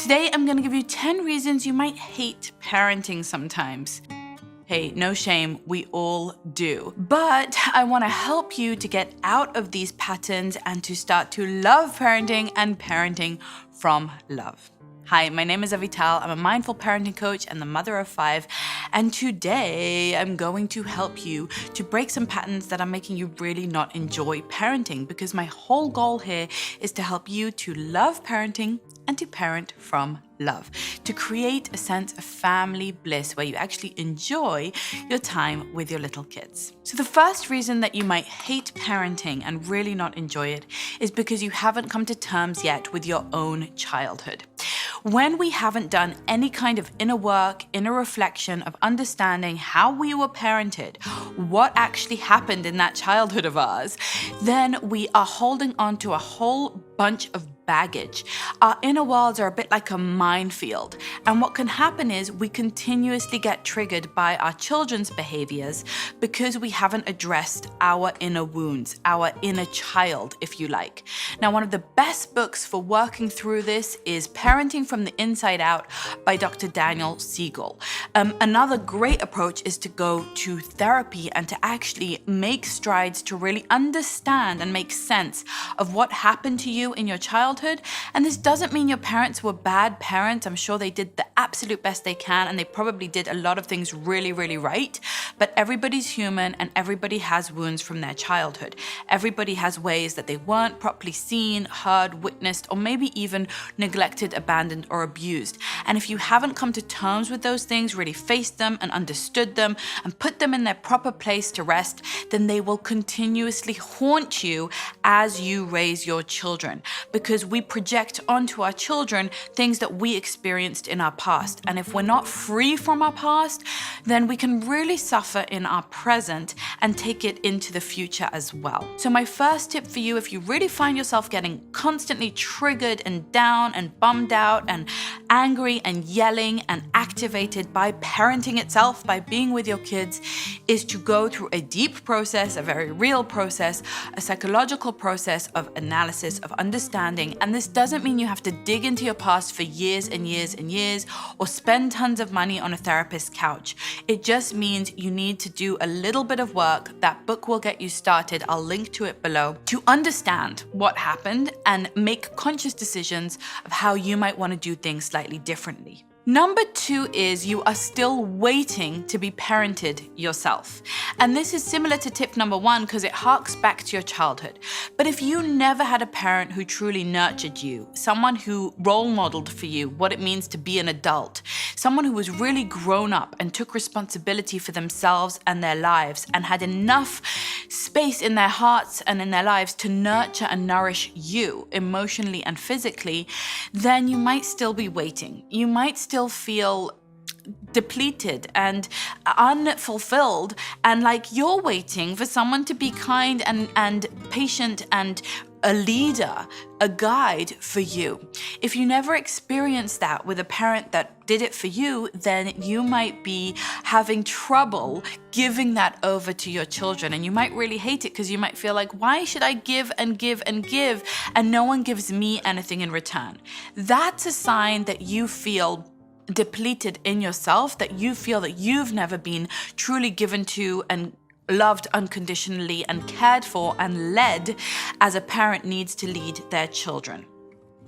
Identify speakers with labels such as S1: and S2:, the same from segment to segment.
S1: Today, I'm going to give you 10 reasons you might hate parenting sometimes. Hey, no shame, we all do. But I want to help you to get out of these patterns and to start to love parenting and parenting from love. Hi, my name is Avital. I'm a mindful parenting coach and the mother of 5. And today I'm going to help you to break some patterns that are making you really not enjoy parenting, because my whole goal here is to help you to love parenting and to parent from love, to create a sense of family bliss where you actually enjoy your time with your little kids. So the first reason that you might hate parenting and really not enjoy it is because you haven't come to terms yet with your own childhood. When we haven't done any kind of inner work, inner reflection of understanding how we were parented, what actually happened in that childhood of ours, then we are holding on to a whole bunch of baggage. Our inner worlds are a bit like a minefield. And what can happen is we continuously get triggered by our children's behaviors because we haven't addressed our inner wounds, our inner child, if you like. Now, one of the best books for working through this is Parenting from the Inside Out by Dr. Daniel Siegel. Another great approach is to go to therapy and to actually make strides to really understand and make sense of what happened to you in your childhood. And this doesn't mean your parents were bad parents. I'm sure they did the absolute best they can, and they probably did a lot of things really, really right. But everybody's human and everybody has wounds from their childhood. Everybody has ways that they weren't properly seen, heard, witnessed, or maybe even neglected, abandoned, or abused. And if you haven't come to terms with those things, really faced them and understood them and put them in their proper place to rest, then they will continuously haunt you as you raise your children, because we project onto our children things that we experienced in our past. And if we're not free from our past, then we can really suffer in our present and take it into the future as well. So my first tip for you, if you really find yourself getting constantly triggered and down and bummed out and angry and yelling and activated by parenting itself, by being with your kids, is to go through a deep process, a very real process, a psychological process of analysis, of understanding. And this doesn't mean you have to dig into your past for years and years and years or spend tons of money on a therapist's couch. It just means you need to do a little bit of work. That book will get you started. I'll link to it below, to understand what happened and make conscious decisions of how you might want to do things slightly differently. Number 2 is you are still waiting to be parented yourself. And this is similar to tip number 1 because it harks back to your childhood. But if you never had a parent who truly nurtured you, someone who role modeled for you what it means to be an adult, someone who was really grown up and took responsibility for themselves and their lives and had enough space in their hearts and in their lives to nurture and nourish you emotionally and physically, then you might still be waiting. You might still feel depleted and unfulfilled, and like you're waiting for someone to be kind and patient and a leader, a guide for you. If you never experienced that with a parent that did it for you, then you might be having trouble giving that over to your children. And you might really hate it because you might feel like, why should I give and give and give and no one gives me anything in return? That's a sign that you feel depleted in yourself, that you feel that you've never been truly given to and loved unconditionally and cared for and led as a parent needs to lead their children.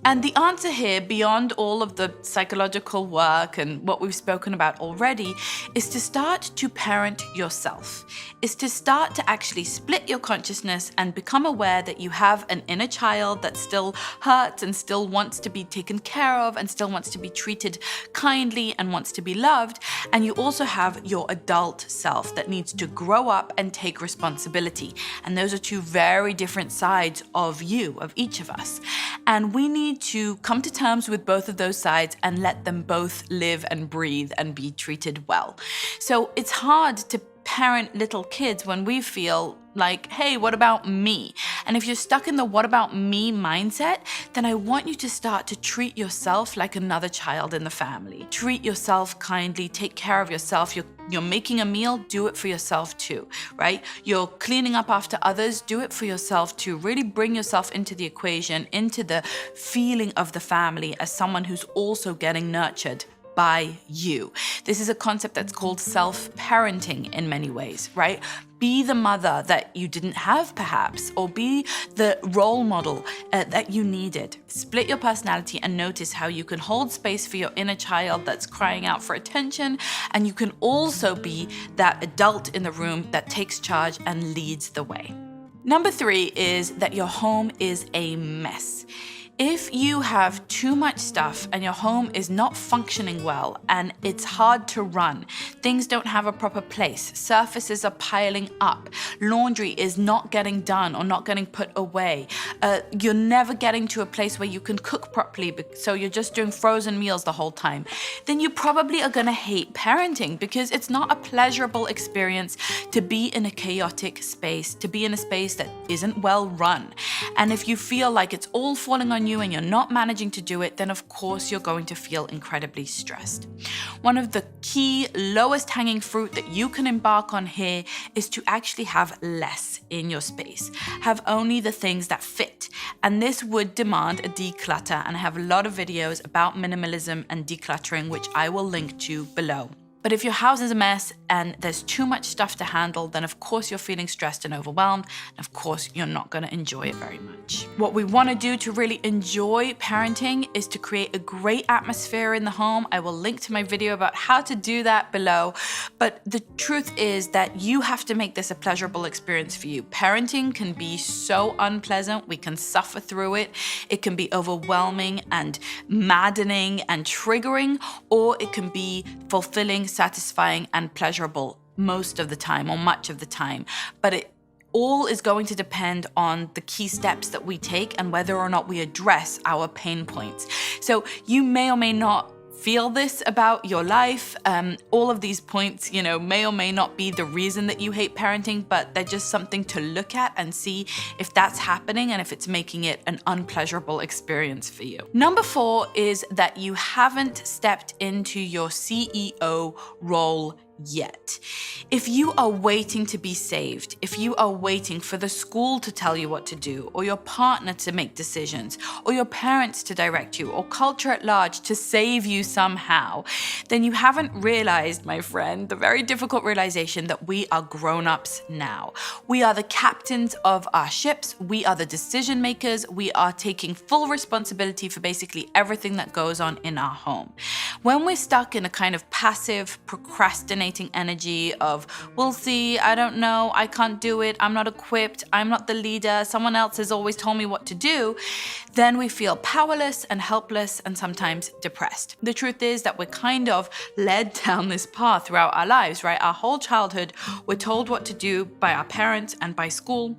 S1: And the answer here, beyond all of the psychological work and what we've spoken about already, is to start to parent yourself, is to start to actually split your consciousness and become aware that you have an inner child that still hurts and still wants to be taken care of and still wants to be treated kindly and wants to be loved. And you also have your adult self that needs to grow up and take responsibility. And those are two very different sides of you, of each of us. And we need to come to terms with both of those sides and let them both live and breathe and be treated well. So it's hard to parent little kids when we feel Like, hey, what about me? And if you're stuck in the what about me mindset, then I want you to start to treat yourself like another child in the family. Treat yourself kindly, take care of yourself. You're making a meal, do it for yourself too, right? You're cleaning up after others, do it for yourself too. Really bring yourself into the equation, into the feeling of the family as someone who's also getting nurtured by you. This is a concept that's called self-parenting in many ways, right? Be the mother that you didn't have perhaps, or be the role model that you needed. Split your personality and notice how you can hold space for your inner child that's crying out for attention, and you can also be that adult in the room that takes charge and leads the way. Number 3 is that your home is a mess. If you have too much stuff and your home is not functioning well and it's hard to run, things don't have a proper place, surfaces are piling up, laundry is not getting done or not getting put away, you're never getting to a place where you can cook properly, so you're just doing frozen meals the whole time, then you probably are gonna hate parenting, because it's not a pleasurable experience to be in a chaotic space, to be in a space that isn't well run. And if you feel like it's all falling on you and you're not managing to do it, then of course you're going to feel incredibly stressed. One of the key lowest hanging fruit that you can embark on here is to actually have less in your space. Have only the things that fit. And this would demand a declutter, and I have a lot of videos about minimalism and decluttering, which I will link to below. But if your house is a mess and there's too much stuff to handle, then of course you're feeling stressed and overwhelmed, and of course you're not going to enjoy it very much. What we want to do to really enjoy parenting is to create a great atmosphere in the home. I will link to my video about how to do that below. But the truth is that you have to make this a pleasurable experience for you. Parenting can be so unpleasant. We can suffer through it. It can be overwhelming and maddening and triggering, or it can be fulfilling, satisfying, and pleasurable most of the time, or much of the time. But it all is going to depend on the key steps that we take and whether or not we address our pain points. So you may or may not feel this about your life. All of these points, may or may not be the reason that you hate parenting, but they're just something to look at and see if that's happening and if it's making it an unpleasurable experience for you. Number 4 is that you haven't stepped into your CEO role yet. If you are waiting to be saved, if you are waiting for the school to tell you what to do, or your partner to make decisions, or your parents to direct you, or culture at large to save you somehow, then you haven't realized, my friend, the very difficult realization that we are grown-ups now. We are the captains of our ships, we are the decision makers, we are taking full responsibility for basically everything that goes on in our home. When we're stuck in a kind of passive, procrastinating energy of, we'll see, I don't know, I can't do it, I'm not equipped, I'm not the leader, someone else has always told me what to do, then we feel powerless and helpless and sometimes depressed. The truth is that we're kind of led down this path throughout our lives, right? Our whole childhood, we're told what to do by our parents and by school.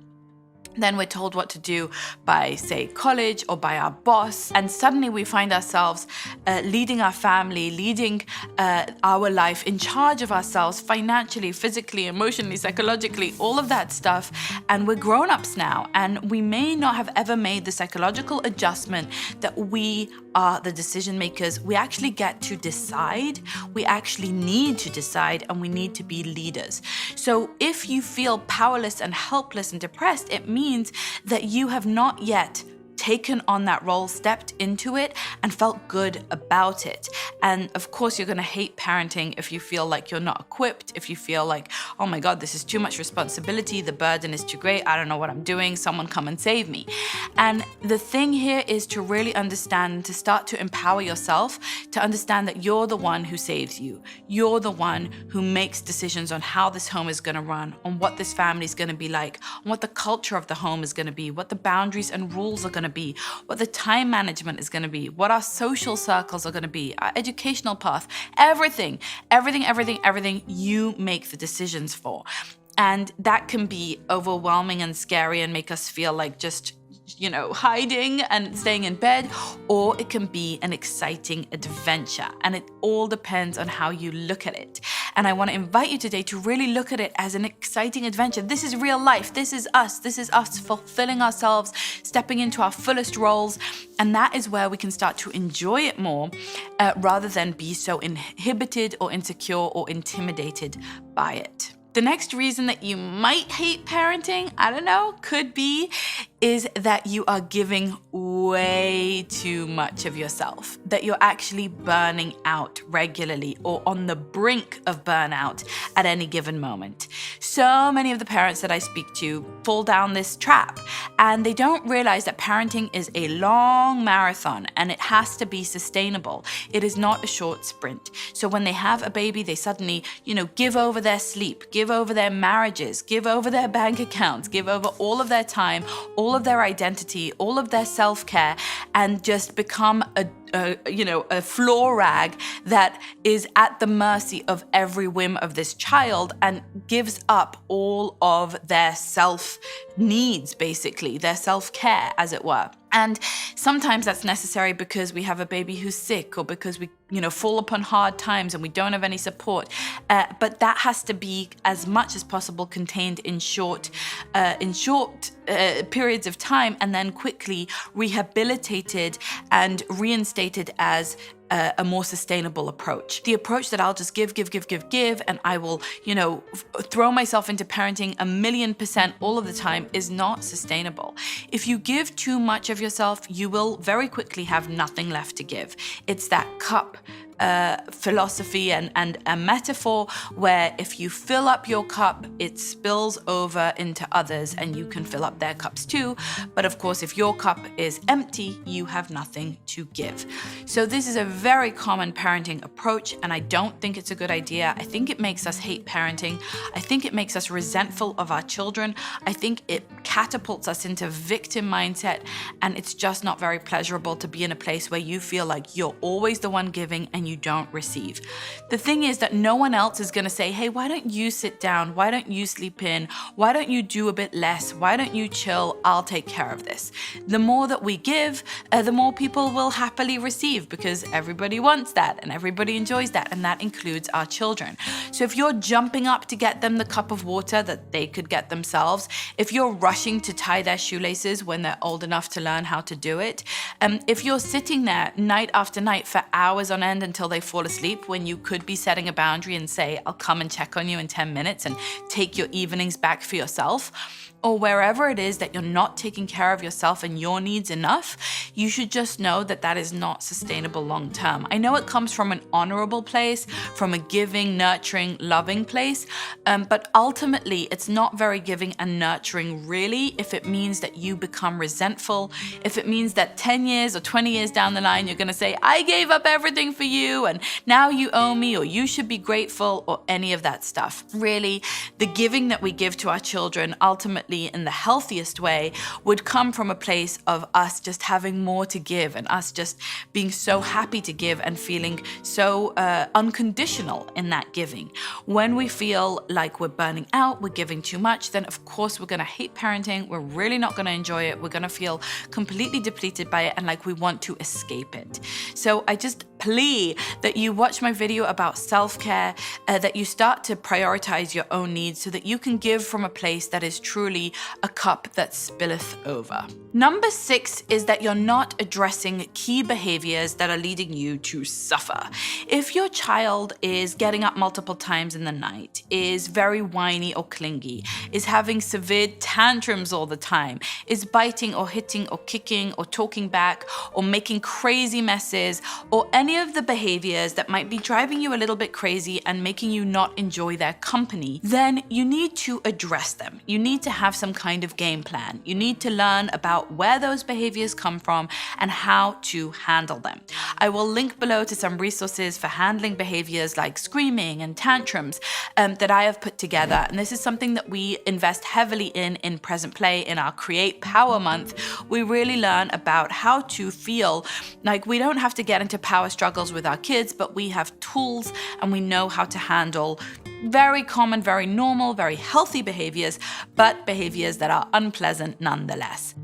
S1: Then we're told what to do by, say, college or by our boss. And suddenly we find ourselves leading our family, leading our life, in charge of ourselves financially, physically, emotionally, psychologically, all of that stuff. And we're grown-ups now. And we may not have ever made the psychological adjustment that we are the decision makers. We actually get to decide. We actually need to decide, and we need to be leaders. So if you feel powerless and helpless and depressed, it means that you have not yet taken on that role, stepped into it, and felt good about it. And of course, you're gonna hate parenting if you feel like you're not equipped, if you feel like, oh my God, this is too much responsibility, the burden is too great, I don't know what I'm doing, someone come and save me. And the thing here is to really understand, to start to empower yourself, to understand that you're the one who saves you. You're the one who makes decisions on how this home is gonna run, on what this family is gonna be like, on what the culture of the home is gonna be, what the boundaries and rules are gonna be, what the time management is going to be, what our social circles are going to be, our educational path, everything you make the decisions for. And that can be overwhelming and scary and make us feel like just hiding and staying in bed, or it can be an exciting adventure. And it all depends on how you look at it. And I want to invite you today to really look at it as an exciting adventure. This is real life. This is us. This is us fulfilling ourselves, stepping into our fullest roles. And that is where we can start to enjoy it more rather than be so inhibited or insecure or intimidated by it. The next reason that you might hate parenting, I don't know, could be, is that you are giving way too much of yourself, that you're actually burning out regularly or on the brink of burnout at any given moment. So many of the parents that I speak to fall down this trap, and they don't realize that parenting is a long marathon and it has to be sustainable. It is not a short sprint. So when they have a baby, they suddenly, give over their sleep, give over their marriages, give over their bank accounts, give over all of their time, all of their identity, all of their self-care, and just become a floor rag that is at the mercy of every whim of this child and gives up all of their self needs, basically, their self-care, as it were. And sometimes that's necessary because we have a baby who's sick or because we, fall upon hard times and we don't have any support. But that has to be as much as possible contained in short periods of time and then quickly rehabilitated and reinstated as a more sustainable approach. The approach that I'll just give, and I will, throw myself into parenting 1,000,000% all of the time is not sustainable. If you give too much of yourself, you will very quickly have nothing left to give. It's that cup philosophy and a metaphor where if you fill up your cup, it spills over into others and you can fill up their cups too. But of course, if your cup is empty, you have nothing to give. So this is a very common parenting approach, and I don't think it's a good idea. I think it makes us hate parenting. I think it makes us resentful of our children. I think it catapults us into victim mindset, and it's just not very pleasurable to be in a place where you feel like you're always the one giving and you don't receive. The thing is that no one else is going to say, hey, why don't you sit down? Why don't you sleep in? Why don't you do a bit less? Why don't you chill? I'll take care of this. The more that we give, the more people will happily receive because everybody wants that and everybody enjoys that, and that includes our children. So if you're jumping up to get them the cup of water that they could get themselves, if you're rushing to tie their shoelaces when they're old enough to learn how to do it, if you're sitting there night after night for hours on end until they fall asleep when you could be setting a boundary and say, I'll come and check on you in 10 minutes and take your evenings back for yourself, or wherever it is that you're not taking care of yourself and your needs enough, you should just know that that is not sustainable long term. I know it comes from an honorable place, from a giving, nurturing, loving place, but ultimately it's not very giving and nurturing really if it means that you become resentful, if it means that 10 years or 20 years down the line, you're gonna say, I gave up everything for you and now you owe me, or you should be grateful, or any of that stuff. Really, the giving that we give to our children ultimately in the healthiest way would come from a place of us just having more to give and us just being so happy to give and feeling so unconditional in that giving. When we feel like we're burning out, we're giving too much, then of course we're going to hate parenting. We're really not going to enjoy it. We're going to feel completely depleted by it and like we want to escape it. So I just plea that you watch my video about self-care, that you start to prioritize your own needs so that you can give from a place that is truly a cup that spilleth over. Number 6 is that you're not addressing key behaviors that are leading you to suffer. If your child is getting up multiple times in the night, is very whiny or clingy, is having severe tantrums all the time, is biting or hitting or kicking or talking back or making crazy messes, or any of the behaviors that might be driving you a little bit crazy and making you not enjoy their company, then you need to address them. You need to have some kind of game plan. You need to learn about where those behaviors come from and how to handle them. I will link below to some resources for handling behaviors like screaming and tantrums that I have put together. And this is something that we invest heavily in Present Play in our Create Power Month. We really learn about how to feel like we don't have to get into power struggles with our kids, but we have tools and we know how to handle very common, very normal, very healthy behaviors, but behaviors that are unpleasant nonetheless.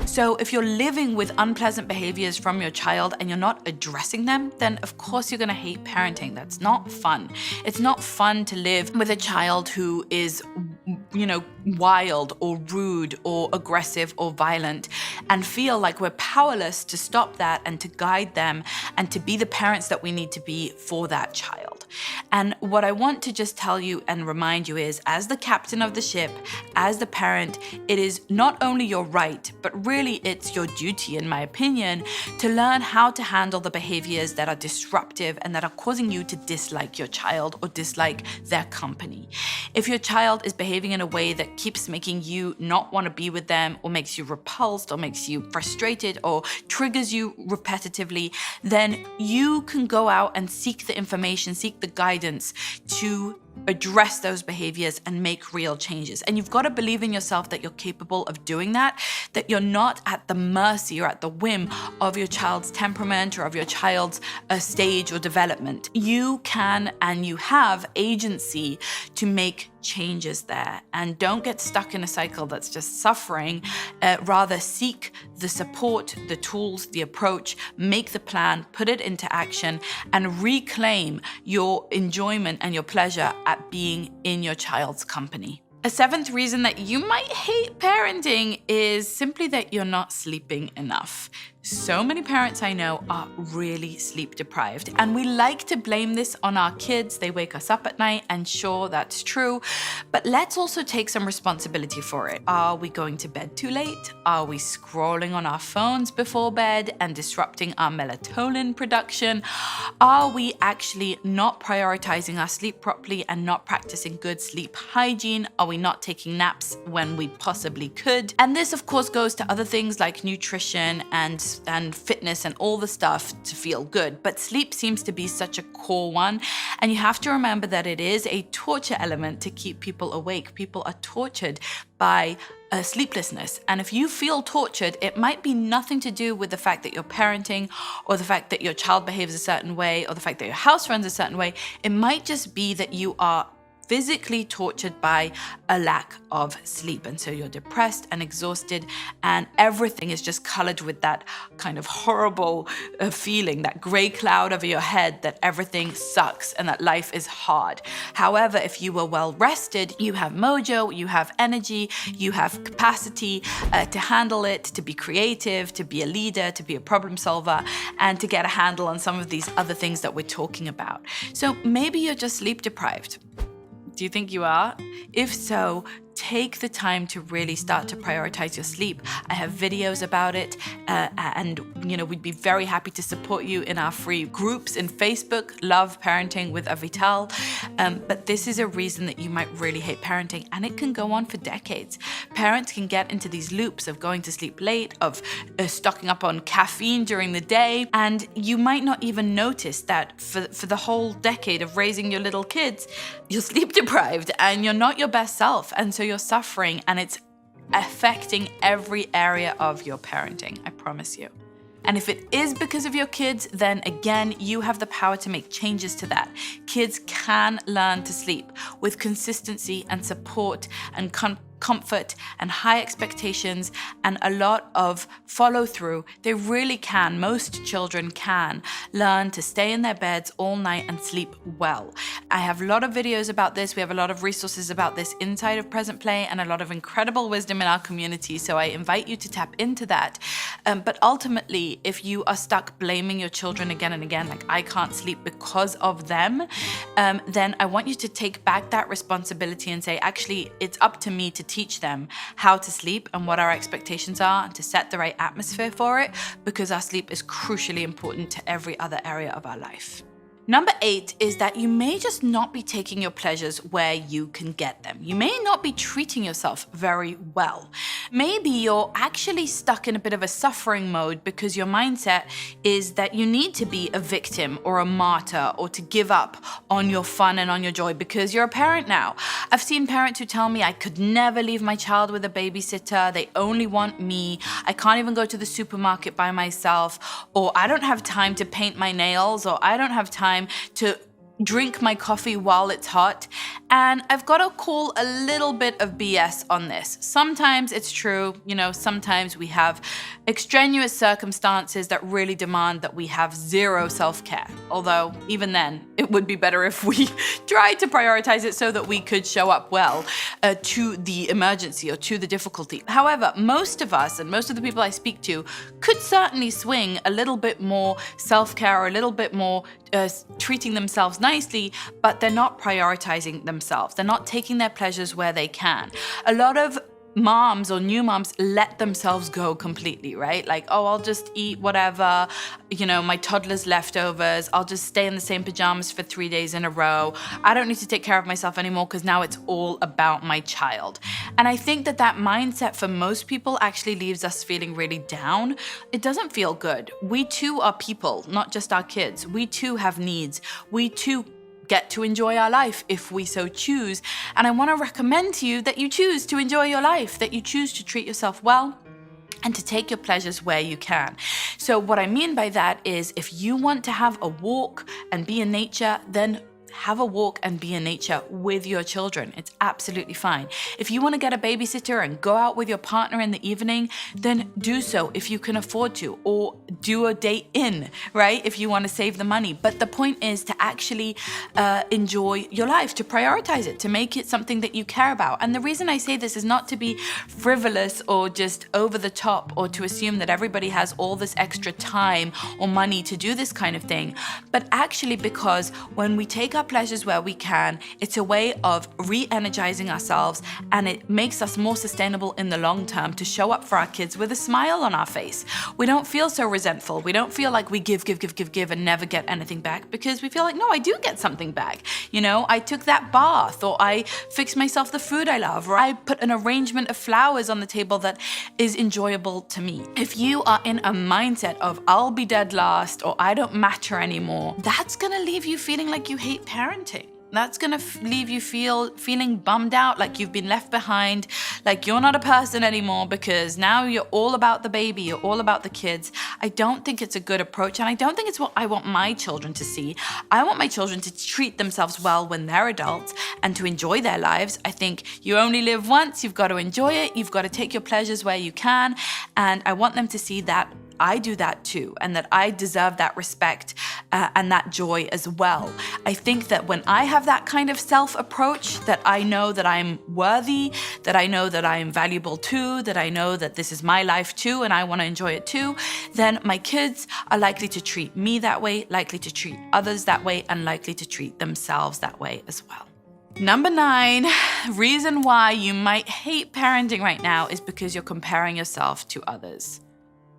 S1: So if you're living with unpleasant behaviors from your child and you're not addressing them, then of course you're gonna hate parenting. That's not fun. It's not fun to live with a child who is, wild or rude or aggressive or violent and feel like we're powerless to stop that and to guide them and to be the parents that we need to be for that child. And what I want to just tell you and remind you is, as the captain of the ship, as the parent, it is not only your right, but really it's your duty, in my opinion, to learn how to handle the behaviors that are disruptive and that are causing you to dislike your child or dislike their company. If your child is behaving in a way that keeps making you not want to be with them, or makes you repulsed, or makes you frustrated, or triggers you repetitively, then you can go out and seek the information, seek the guidance to address those behaviors and make real changes. And you've got to believe in yourself that you're capable of doing that you're not at the mercy or at the whim of your child's temperament or of your child's stage or development. You can and you have agency to make changes there, and don't get stuck in a cycle that's just suffering. Rather seek the support, the tools, the approach, make the plan, put it into action, and reclaim your enjoyment and your pleasure at being in your child's company. A seventh reason that you might hate parenting is simply that you're not sleeping enough. So many parents I know are really sleep deprived, and we like to blame this on our kids. They wake us up at night, and sure, that's true, but let's also take some responsibility for it. Are we going to bed too late? Are we scrolling on our phones before bed and disrupting our melatonin production? Are we actually not prioritizing our sleep properly and not practicing good sleep hygiene? Are we not taking naps when we possibly could? And this, of course, goes to other things like nutrition and fitness and all the stuff to feel good. But sleep seems to be such a core one. And you have to remember that it is a torture element to keep people awake. People are tortured by sleeplessness. And if you feel tortured, it might be nothing to do with the fact that you're parenting or the fact that your child behaves a certain way or the fact that your house runs a certain way. It might just be that you are physically tortured by a lack of sleep. And so you're depressed and exhausted, and everything is just colored with that kind of horrible feeling, that gray cloud over your head that everything sucks and that life is hard. However, if you were well rested, you have mojo, you have energy, you have capacity to handle it, to be creative, to be a leader, to be a problem solver, and to get a handle on some of these other things that we're talking about. So maybe you're just sleep deprived. Do you think you are? If so, take the time to really start to prioritize your sleep. I have videos about it, and we'd be very happy to support you in our free groups in Facebook, Love Parenting with Avital. But this is a reason that you might really hate parenting, and it can go on for decades. Parents can get into these loops of going to sleep late, of stocking up on caffeine during the day, and you might not even notice that for the whole decade of raising your little kids, you're sleep deprived and you're not your best self. And so you're suffering, and it's affecting every area of your parenting, I promise you. And if it is because of your kids, then again, you have the power to make changes to that. Kids can learn to sleep with consistency and support and comfort and high expectations and a lot of follow through. They really can, most children can learn to stay in their beds all night and sleep well. I have a lot of videos about this. We have a lot of resources about this inside of Present Play and a lot of incredible wisdom in our community. So I invite you to tap into that. But ultimately, if you are stuck blaming your children again and again, like I can't sleep because of them, then I want you to take back that responsibility and say, actually, it's up to me to teach them how to sleep and what our expectations are and to set the right atmosphere for it, because our sleep is crucially important to every other area of our life. Number 8 is that you may just not be taking your pleasures where you can get them. You may not be treating yourself very well. Maybe you're actually stuck in a bit of a suffering mode because your mindset is that you need to be a victim or a martyr or to give up on your fun and on your joy because you're a parent now. I've seen parents who tell me I could never leave my child with a babysitter. They only want me. I can't even go to the supermarket by myself, or I don't have time to paint my nails, or I don't have time to drink my coffee while it's hot. And I've got to call a little bit of BS on this. Sometimes it's true, sometimes we have extraneous circumstances that really demand that we have zero self-care. Although, even then, it would be better if we tried to prioritize it so that we could show up well to the emergency or to the difficulty. However, most of us and most of the people I speak to could certainly swing a little bit more self-care or a little bit more treating themselves nicely, but they're not prioritizing themselves. They're not taking their pleasures where they can. A lot of moms or new moms let themselves go completely, right? Like, oh, I'll just eat whatever, my toddler's leftovers. I'll just stay in the same pajamas for 3 days in a row. I don't need to take care of myself anymore because now it's all about my child. And I think that mindset for most people actually leaves us feeling really down. It doesn't feel good. We too are people, not just our kids. We too have needs. We too get to enjoy our life if we so choose. And I want to recommend to you that you choose to enjoy your life, that you choose to treat yourself well and to take your pleasures where you can. So what I mean by that is if you want to have a walk and be in nature, then have a walk and be in nature with your children. It's absolutely fine. If you want to get a babysitter and go out with your partner in the evening, then do so if you can afford to, or do a date in, right? If you want to save the money. But the point is to actually enjoy your life, to prioritize it, to make it something that you care about. And the reason I say this is not to be frivolous or just over the top or to assume that everybody has all this extra time or money to do this kind of thing, but actually because when we take our pleasures where we can, it's a way of re-energizing ourselves, and it makes us more sustainable in the long term to show up for our kids with a smile on our face. We don't feel so resentful. We don't feel like we give and never get anything back, because we feel like, no, I do get something back. I took that bath, or I fixed myself the food I love, or I put an arrangement of flowers on the table that is enjoyable to me. If you are in a mindset of I'll be dead last or I don't matter anymore, that's gonna leave you feeling like you hate parenting. That's gonna leave you feeling bummed out, like you've been left behind, like you're not a person anymore because now you're all about the baby, you're all about the kids. I don't think it's a good approach, and I don't think it's what I want my children to see. I want my children to treat themselves well when they're adults and to enjoy their lives. I think you only live once, you've got to enjoy it, you've got to take your pleasures where you can, and I want them to see that I do that too, and that I deserve that respect and that joy as well. I think that when I have that kind of self-approach, that I know that I'm worthy, that I know that I am valuable too, that I know that this is my life too and I want to enjoy it too, then my kids are likely to treat me that way, likely to treat others that way, and likely to treat themselves that way as well. Number 9, reason why you might hate parenting right now is because you're comparing yourself to others.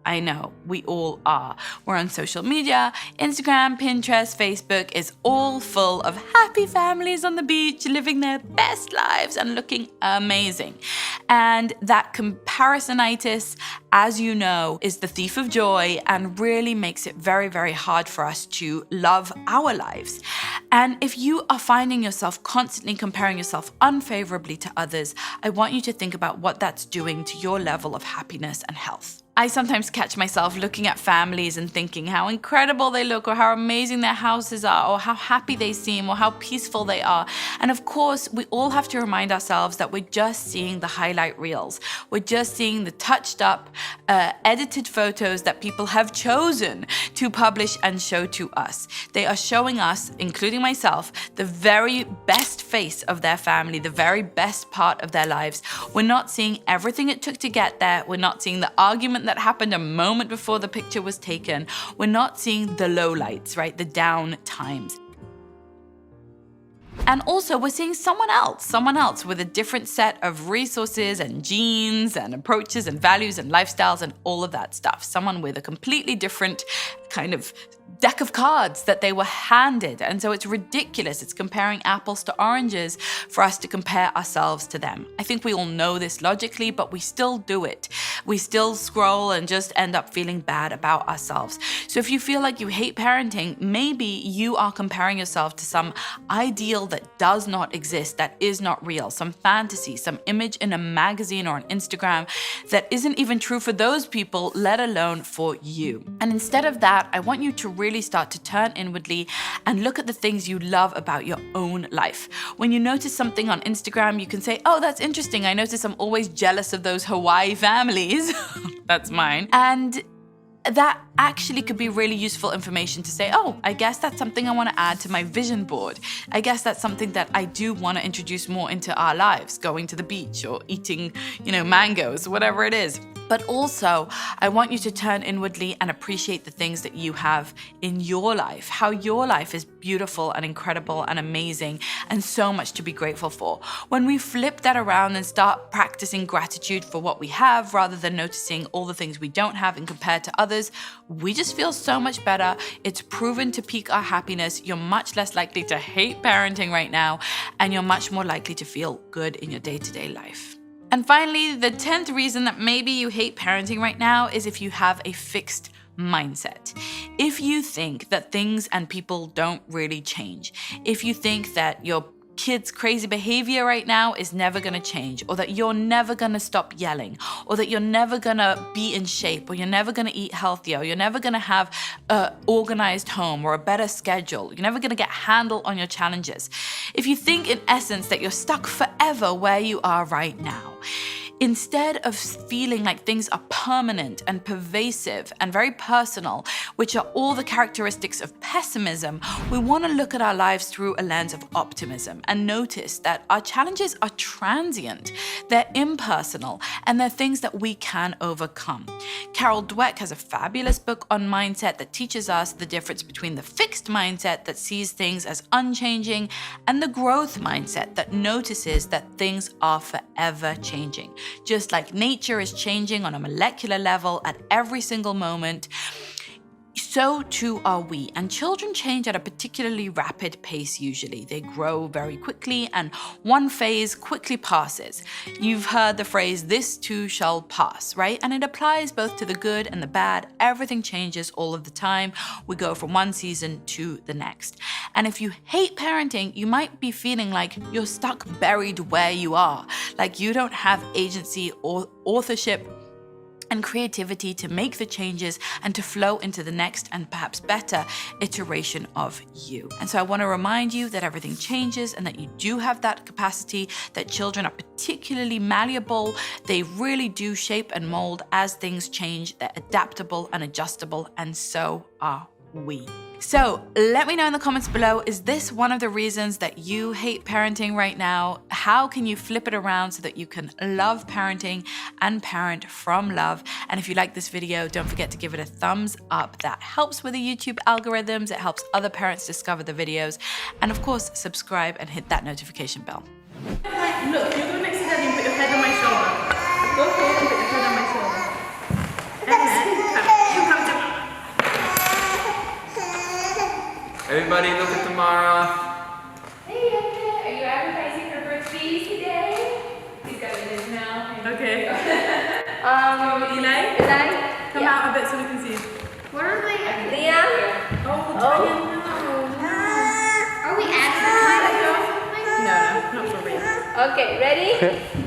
S1: I know, we all are. We're on social media, Instagram, Pinterest, Facebook is all full of happy families on the beach, living their best lives and looking amazing. And that comparisonitis, as you know, is the thief of joy and really makes it very, very hard for us to love our lives. And if you are finding yourself constantly comparing yourself unfavorably to others, I want you to think about what that's doing to your level of happiness and health. I sometimes catch myself looking at families and thinking how incredible they look, or how amazing their houses are, or how happy they seem, or how peaceful they are. And of course, we all have to remind ourselves that we're just seeing the highlight reels. We're just seeing the touched up, edited photos that people have chosen to publish and show to us. They are showing us, including myself, the very best face of their family, the very best part of their lives. We're not seeing everything it took to get there. We're not seeing the argument that happened a moment before the picture was taken. We're not seeing the lowlights, right? The down times. And also we're seeing someone else with a different set of resources and genes and approaches and values and lifestyles and all of that stuff. Someone with a completely different kind of deck of cards that they were handed. And so it's ridiculous. It's comparing apples to oranges for us to compare ourselves to them. I think we all know this logically, but we still do it. We still scroll and just end up feeling bad about ourselves. So if you feel like you hate parenting, maybe you are comparing yourself to some ideal that does not exist, that is not real, some fantasy, some image in a magazine or on Instagram that isn't even true for those people, let alone for you. And instead of that, I want you to really start to turn inwardly and look at the things you love about your own life. When you notice something on Instagram, you can say, oh, that's interesting. I notice I'm always jealous of those Hawaii families. That's mine. And that actually could be really useful information to say, oh, I guess that's something I want to add to my vision board. I guess that's something that I do want to introduce more into our lives, going to the beach or eating, mangoes, whatever it is. But also, I want you to turn inwardly and appreciate the things that you have in your life, how your life is beautiful and incredible and amazing and so much to be grateful for. When we flip that around and start practicing gratitude for what we have rather than noticing all the things we don't have and compare to others, we just feel so much better. It's proven to peak our happiness. You're much less likely to hate parenting right now, and you're much more likely to feel good in your day-to-day life. And finally, the 10th reason that maybe you hate parenting right now is if you have a fixed mindset. If you think that things and people don't really change, if you think that your kids' crazy behavior right now is never gonna change, or that you're never gonna stop yelling, or that you're never gonna be in shape, or you're never gonna eat healthier, or you're never gonna have an organized home or a better schedule, you're never gonna get a handle on your challenges. If you think in essence that you're stuck forever where you are right now, instead of feeling like things are permanent and pervasive and very personal, which are all the characteristics of pessimism, we want to look at our lives through a lens of optimism and notice that our challenges are transient, they're impersonal, and they're things that we can overcome. Carol Dweck has a fabulous book on mindset that teaches us the difference between the fixed mindset that sees things as unchanging and the growth mindset that notices that things are forever changing. Just like nature is changing on a molecular level at every single moment, so too are we. And children change at a particularly rapid pace usually. They grow very quickly and one phase quickly passes. You've heard the phrase, this too shall pass, right? And it applies both to the good and the bad. Everything changes all of the time. We go from one season to the next. And if you hate parenting, you might be feeling like you're stuck buried where you are, like you don't have agency or authorship and creativity to make the changes and to flow into the next and perhaps better iteration of you. And so I want to remind you that everything changes and that you do have that capacity, that children are particularly malleable. They really do shape and mold as things change. They're adaptable and adjustable, and so are we. So let me know in the comments below, is this one of the reasons that you hate parenting right now? How can you flip it around so that you can love parenting and parent from love? And if you like this video, don't forget to give it a thumbs up. That helps with the YouTube algorithms. It helps other parents discover the videos. And of course, subscribe and hit that notification bell.
S2: Look, you go next to Daddy and put your head on my shoulder. Go forward and put your head on my shoulder.
S3: Everybody look at Tamara.
S4: Hey, are you advertising for Bird Fees today? He's got it in now.
S2: Okay. Eli? Come out a bit so we can see.
S4: Where are they? Liam?
S2: Oh,
S4: Are we advertising or something?
S2: No, not for real.
S4: Okay, ready?